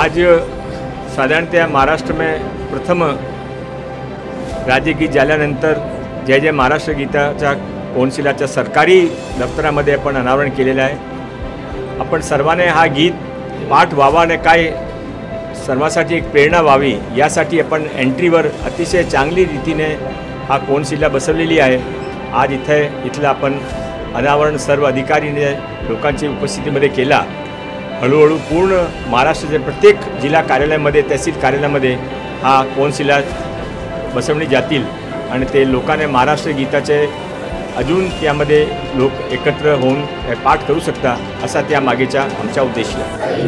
आज साधारणतः महाराष्ट्र में प्रथम राज्यगीत झाल्यानंतर जय जय महाराष्ट्र गीताच्या कौन्सिलाच्या सरकारी दफ्तरामध्ये आपण अनावरण केलेलं आहे। आपण सर्वांनी हा गीत पाठ व्हावा आणि काय सर्वांसाठी एक प्रेरणा व्हावी यासाठी आपण एंट्रीवर अतिशय चांगली रीतीने हा कौन्सिला बसवलेली आहे। आज इथलं आपण अनावरण सर्व अधिकारीने लोकांच्या उपस्थितीमध्ये केला। हळूहळू पूर्ण महाराष्ट्राच्या प्रत्येक जिल्हा कार्यालयामध्ये तहसील कार्यालयामध्ये हा कौन्सिला बसवणे जातील आणि ते लोकांनी महाराष्ट्र गीताचे अजून त्यामध्ये लोक एकत्र होऊन पाठ करू शकता असा त्या मागेचा आमचा उद्देश आहे।